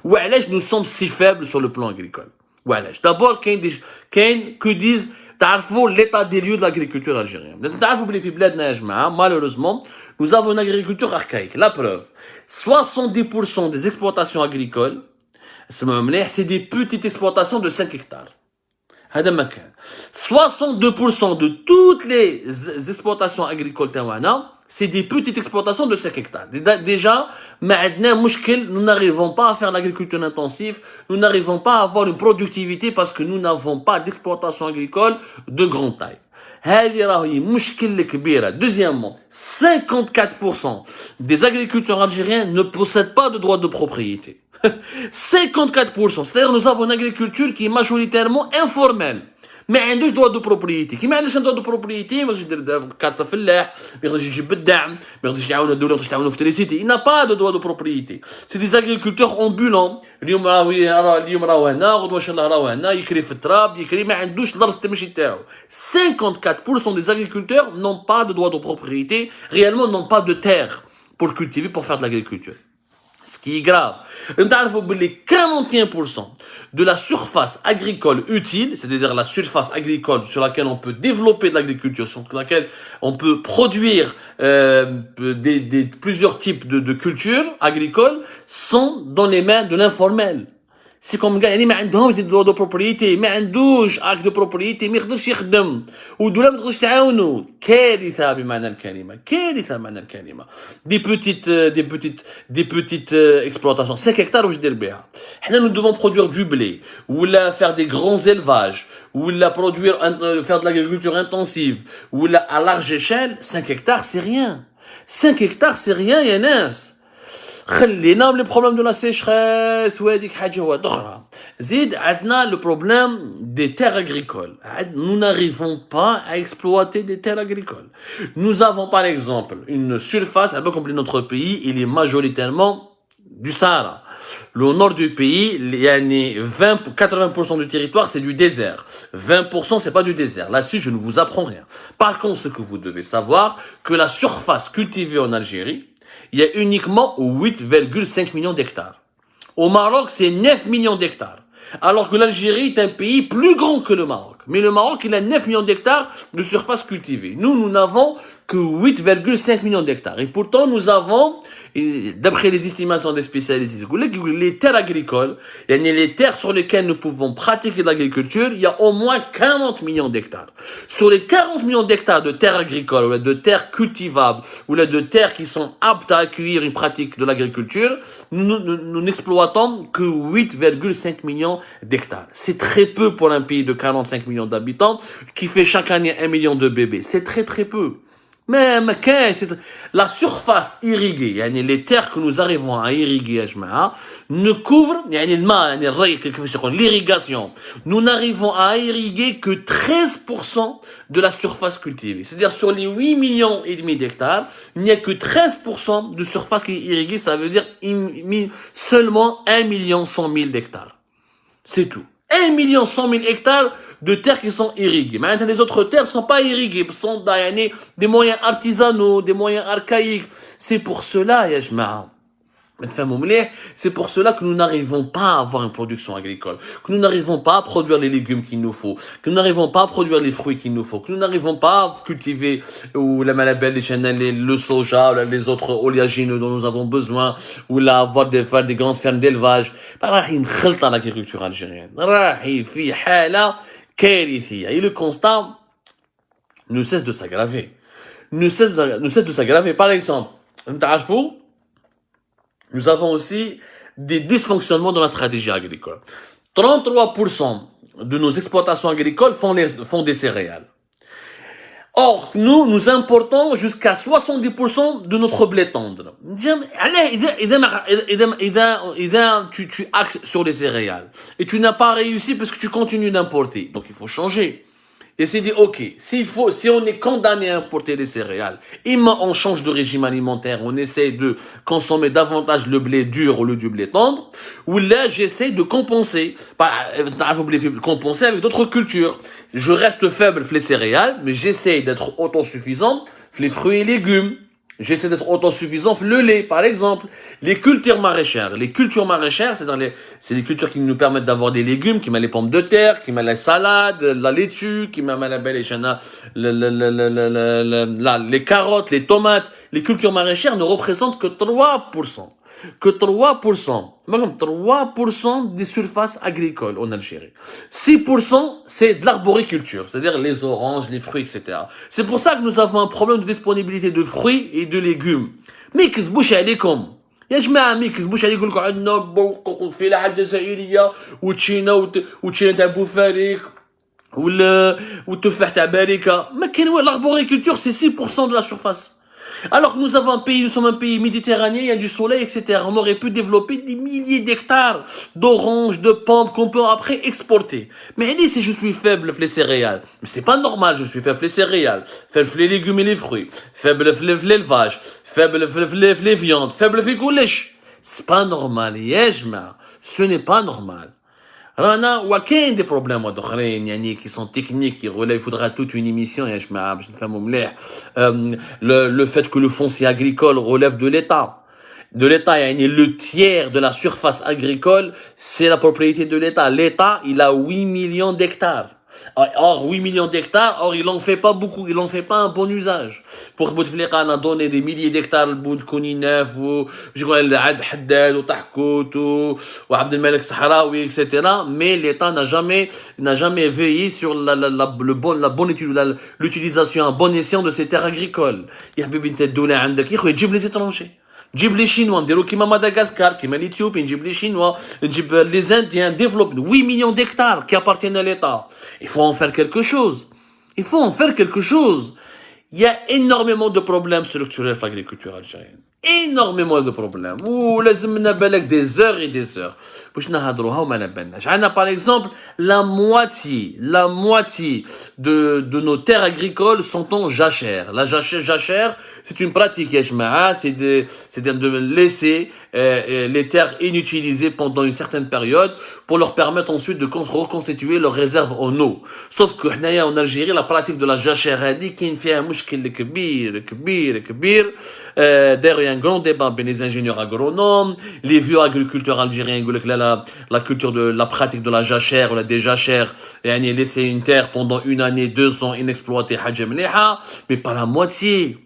وعلاش nous sommes si faibles sur le plan agricole. وعلاش d'abord كاين que disent تعرفوا l'état des lieux de l'agriculture algérienne. لازم تعرفوا بلي في بلادنا يا جماعه malheureusement nous avons une agriculture archaïque. La preuve, 70% des exploitations agricoles c'est des petites exploitations de 5 hectares. 62% de toutes les exploitations agricoles c'est des petites exploitations de 5 hectares. Déjà, nous n'arrivons pas à faire l'agriculture intensive, nous n'arrivons pas à avoir une productivité parce que nous n'avons pas d'exploitation agricole de grande taille. Deuxièmement, 54% des agriculteurs algériens ne possèdent pas de droit de propriété. 54%, c'est-à-dire nous avons une agriculture qui est majoritairement informelle. ما عندوش droit de propriété. كي ما عندوش droit de propriété ما يقدرش يدير كارت فلاح، ما يقدرش يجيب الدعم، ما يقدرش يعاون الدولة، ما يقدرش يعاونوا في التريسيتي. Il n'a pas de droit de propriété. C'est des agriculteurs ambulants. اليوم راهو هنا، غدوة ان شاء الله راهو هنا، يكري في التراب، يكري ما عندوش الارض تمشي تاعو. 54% des agriculteurs n'ont pas de droit de propriété, réellement n'ont pas de terre pour cultiver, pour faire de l'agriculture. Ce qui est grave. 41% de la surface agricole utile, c'est-à-dire la surface agricole sur laquelle on peut développer de l'agriculture, sur laquelle on peut produire plusieurs types de cultures agricoles, sont dans les mains de l'informel. C'est comme gars, يعني ما عندهمش des droits de propriété، ما عندوش acte de propriété، ما يقدرش يخدم، والدولة ما تقدرش تعاونو. كارثة بمعنى الكلمة، كارثة بمعنى الكلمة. Des petites exploitations. 5 hectares واش دير بها؟ حنا nous devons produire du blé, ou là faire des grands élevages, ou là faire de l'agriculture intensive, ou là à large échelle. 5 hectares c'est rien. 5 hectares c'est rien يا ناس. خلينا les problèmes de la sécheresse وهذيك حاجه واحده اخرى. زيد عندنا le problème des terres agricoles. Nous n'arrivons pas à exploiter des terres agricoles. Nous avons par exemple une surface, un peu comme notre pays, il est majoritairement du Sahara. Le nord du pays, il y a 80% du territoire, c'est du désert. 20%, c'est pas du désert. Là-dessus, je ne vous apprends rien. Par contre, ce que vous devez savoir, que la surface cultivée en Algérie, il y a uniquement 8,5 millions d'hectares. Au Maroc, c'est 9 millions d'hectares. Alors que l'Algérie est un pays plus grand que le Maroc. Mais le Maroc, il a 9 millions d'hectares de surface cultivée. Nous n'avons que 8,5 millions d'hectares. Et pourtant, nous avons, d'après les estimations des spécialistes, les terres agricoles, les terres sur lesquelles nous pouvons pratiquer l'agriculture, il y a au moins 40 millions d'hectares. Sur les 40 millions d'hectares de terres agricoles, ou de terres cultivables, ou de terres qui sont aptes à accueillir une pratique de l'agriculture, nous n'exploitons que 8,5 millions d'hectares. C'est très peu pour un pays de 45 millions d'habitants, qui fait chaque année 1 million de bébés. C'est très très peu. Mais la surface irriguée, les terres que nous arrivons à irriguer ne couvrent l'irrigation. Nous n'arrivons à irriguer que 13% de la surface cultivée. C'est-à-dire sur les 8 millions et demi d'hectares, il n'y a que 13% de surface qui est irriguée. Ça veut dire seulement 1 million 100 000 d'hectares. C'est tout. 1 million 100 000 hectares de terres qui sont irriguées. Maintenant, les autres terres ne sont pas irriguées, sont des moyens artisanaux, des moyens archaïques. C'est pour cela, c'est pour cela que nous n'arrivons pas à avoir une production agricole, que nous n'arrivons pas à produire les légumes qu'il nous faut, que nous n'arrivons pas à produire les fruits qu'il nous faut, que nous n'arrivons pas à cultiver ou la malabelle, le soja, ou les autres oléagineux dont nous avons besoin, ou là faire des grandes fermes d'élevage. L'agriculture algérienne. Et le constat ne cesse de s'aggraver. Ne cesse de s'aggraver. Par exemple, nous avons aussi des dysfonctionnements dans la stratégie agricole. 33% de nos exploitations agricoles font des céréales. Or, nous importons jusqu'à 70% de notre blé tendre. Tu axes sur les céréales et tu n'as pas réussi parce que tu continues d'importer. Donc, il faut changer. Et c'est dit, ok, si on est condamné à importer des céréales, on change de régime alimentaire, on essaie de consommer davantage le blé dur au lieu du blé tendre, ou là, j'essaie de compenser avec d'autres cultures. Je reste faible les céréales, mais j'essaie d'être autosuffisant les fruits et légumes. J'essaie d'être autosuffisant, le lait, par exemple. Les cultures maraîchères. Les cultures maraîchères, c'est des cultures qui nous permettent d'avoir des légumes, qui mettent les pommes de terre, qui mettent la salade, la laitue, qui mettent la belle les carottes, les tomates. Les cultures maraîchères ne représentent que 3%. Que 3%. Même 3% des surfaces agricoles en Algérie. 6%, c'est de l'arboriculture, c'est-à-dire les oranges, les fruits, etc. C'est pour ça que nous avons un problème de disponibilité de fruits et de légumes. Mais كذبوش عليكم يا جماعه ما يكذبوش عليكم يقولوا عندنا بوق والفلاحه الجزائريه وتشينا تاع بوفاريك والتفاح تاع باريكا ما كاين والو l'arboriculture c'est 6% de la surface. Alors que nous avons un pays, nous sommes un pays méditerranéen, il y a du soleil, etc. On aurait pu développer des milliers d'hectares d'oranges, de pommes qu'on peut après exporter. Mais elle dit, si je suis faible, les céréales. Mais c'est pas normal, je suis faible, les céréales. Faible, les légumes et les fruits. Faible, l'élevage. Faible, les viandes. Faible, les couleches. C'est pas normal, yejma. Ce n'est pas normal. رانا وكاين des problèmes اخرين يعني qui sont techniques qui relèvent, il faudra toute une émission يا جماعه باش نفهموا مليح le fait que le foncier agricole relève de l'État يعني le tiers de la surface agricole c'est la propriété de l'État il a 8 millions d'hectares. Or, 8 millions d'hectares, or, il en fait pas beaucoup, il en fait pas un bon usage. Pour Bouteflika, on a donné des milliers d'hectares, le bout de Kouninef, ou, je crois, le Ad Haddad, ou Tahkout, ou Abdel Malek Sahraoui, etc. Mais l'État n'a jamais veillé sur l'utilisation, un bon escient de ces terres agricoles. Il y a Bibin Teddoula, il faut les étrangers. نجيب les Chinois, نديرو كيما Madagascar, كيما l'Éthiopie, نجيب les Chinois, نجيب les Indiens, développent 8 millions d'hectares qui appartiennent à l'État. Il faut en faire quelque chose. Il faut en faire quelque chose. Il y a énormément de problèmes structurels dans l'agriculture algérienne. Énormément de problèmes. Ouh, لازمنا بالك des heures et des heures. باش نهضروها وما نباناش. عندنا par exemple la moitié de nos terres agricoles sont en jachère. La jachère, c'est une pratique, ya jma'a, c'est de laisser les terres inutilisées pendant une certaine période pour leur permettre ensuite de reconstituer leurs réserves en eau. Sauf que en Algérie, la pratique de la jachère a dit qu'il y a un مشكل كبير. D'ailleurs, il y a un grand débat avec les ingénieurs agronomes, les vieux agriculteurs algériens, la culture de la pratique de la jachère ou la déjachère, et laisser une terre pendant 1 année, 2 ans inexploitée, mais pas la moitié.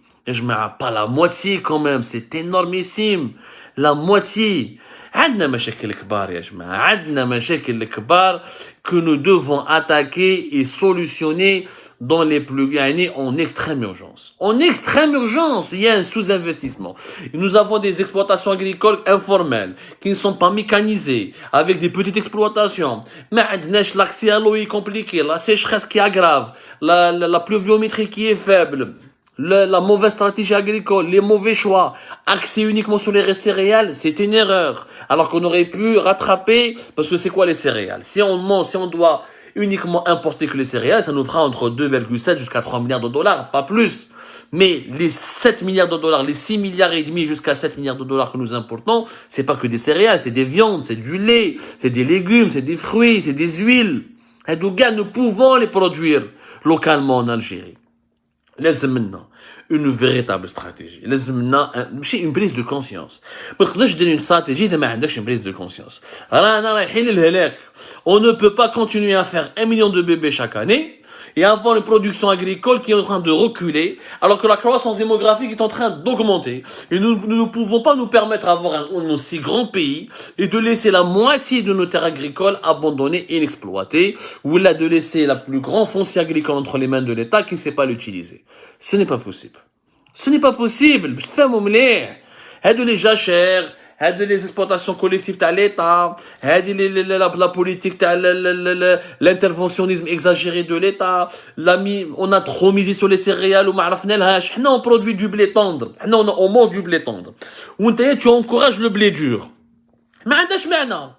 Pas la moitié quand même, c'est énormissime. La moitié. عندنا مشاكل كبار يا جماعة. عندنا مشاكل كبار que nous devons attaquer et solutionner dans les plus, en extrême urgence. En extrême urgence, il y a un sous-investissement. Nous avons des exploitations agricoles informelles, qui ne sont pas mécanisées, avec des petites exploitations. Mais l'accès à l'eau est compliqué, la sécheresse qui aggrave, la pluviométrie qui est faible, la mauvaise stratégie agricole, les mauvais choix, axer uniquement sur les céréales, c'est une erreur. Alors qu'on aurait pu rattraper, parce que c'est quoi les céréales? Si on doit uniquement importer que les céréales, ça nous fera entre 2,7 jusqu'à 3 milliards de dollars, pas plus. Mais les 7 milliards de dollars, les 6 milliards et demi jusqu'à 7 milliards de dollars que nous importons, c'est pas que des céréales, c'est des viandes, c'est du lait, c'est des légumes, c'est des fruits, c'est des huiles. Et donc, nous pouvons les produire localement en Algérie. لازم une véritable stratégie. لازم ماشي une prise de conscience. ما تقدرش دير une stratégie إذا ما عندكش une prise de conscience. رانا رايحين للهلاك. On ne peut pas continuer à faire 1 million de bébés chaque année et avoir une production agricole qui est en train de reculer, alors que la croissance démographique est en train d'augmenter. Et nous ne pouvons pas nous permettre d'avoir un aussi grand pays et de laisser la moitié de nos terres agricoles abandonnées et inexploitées, ou là de laisser la plus grande foncier agricole entre les mains de l'État qui ne sait pas l'utiliser. Ce n'est pas possible. Ce n'est pas possible. باش تفهموا مليح. هادو les jachères, هاد les exploitations collectives تاع l'État, هاد la politique تاع l'interventionnisme exagéré de l'État, on a trop misé sur les céréales وما عرفنالهاش. حنا on produit du blé tendre. حنا on mange du blé tendre. وانت tu encourages le blé dur. ما عندهاش معنى.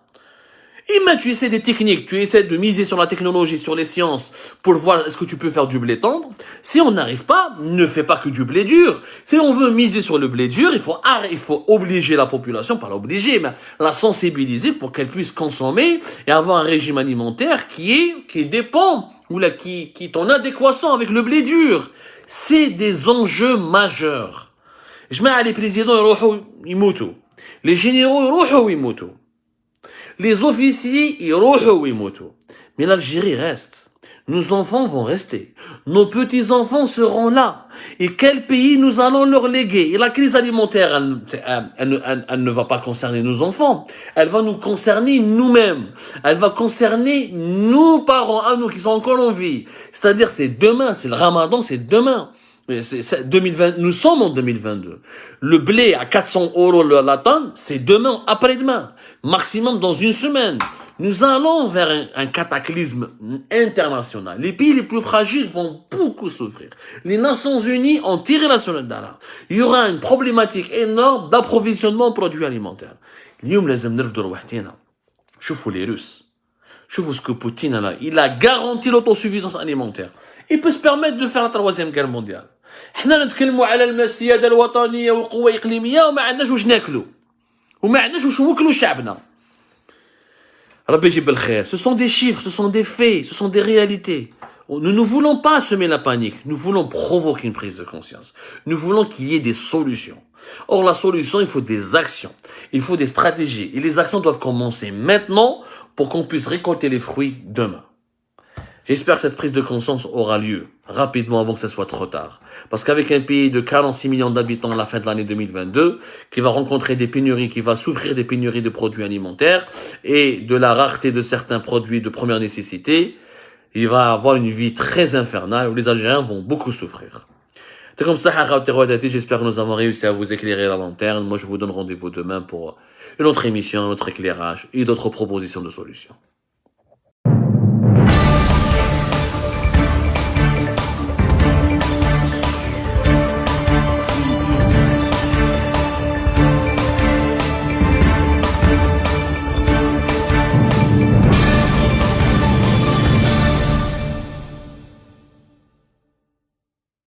Imagine, tu essaies des techniques, tu essaies de miser sur la technologie, sur les sciences, pour voir est-ce que tu peux faire du blé tendre. Si on n'arrive pas, ne fais pas que du blé dur. Si on veut miser sur le blé dur, il faut obliger la population, pas l'obliger, mais la sensibiliser pour qu'elle puisse consommer et avoir un régime alimentaire qui dépend, ou là, qui est en adéquation avec le blé dur. C'est des enjeux majeurs. جماعة les présidents يروحوا يموتوا. Les généraux يروحوا يموتوا. Les officiers يروحوا ويموتوا. Mais l'Algérie reste. Nos enfants vont rester. Nos petits-enfants seront là. Et quel pays nous allons leur léguer? Et la crise alimentaire, elle ne va pas concerner nos enfants. Elle va nous concerner nous-mêmes. Elle va concerner nos parents, à nous qui sont encore en vie. C'est-à-dire, c'est demain. C'est le ramadan, c'est demain. 2020, nous sommes en 2022. Le blé à 400 € la tonne, c'est demain, après-demain. Maximum dans une semaine. Nous allons vers un cataclysme international. Les pays les plus fragiles vont beaucoup souffrir. Les Nations Unies ont tiré la sonnette d'alarme. Il y aura une problématique énorme d'approvisionnement en produits alimentaires. اليوم لازم نرفدوا رواحتنا. شوفوا les Russes. شوفوا ce que Poutine a là. Il a garanti l'autosuffisance alimentaire. Il peut se permettre de faire la troisième guerre mondiale. احنا نتكلموا على السيادة الوطنية والقوة الإقليمية وما عندناش واش ناكلوا. وما عندناش واش نوكلوا شعبنا. Ce sont des chiffres, ce sont des faits, ce sont des réalités. Nous ne voulons pas semer la panique, nous voulons provoquer une prise de conscience. Nous voulons qu'il y ait des solutions. Or, la solution, il faut des actions, il faut des stratégies. Et les actions doivent commencer maintenant pour qu'on puisse récolter les fruits demain. J'espère que cette prise de conscience aura lieu rapidement avant que ce soit trop tard. Parce qu'avec un pays de 46 millions d'habitants à la fin de l'année 2022, qui va rencontrer des pénuries, qui va souffrir des pénuries de produits alimentaires et de la rareté de certains produits de première nécessité, il va avoir une vie très infernale où les Algériens vont beaucoup souffrir. C'est comme ça, j'espère que nous avons réussi à vous éclairer la lanterne. Moi, je vous donne rendez-vous demain pour une autre émission, un autre éclairage et d'autres propositions de solutions.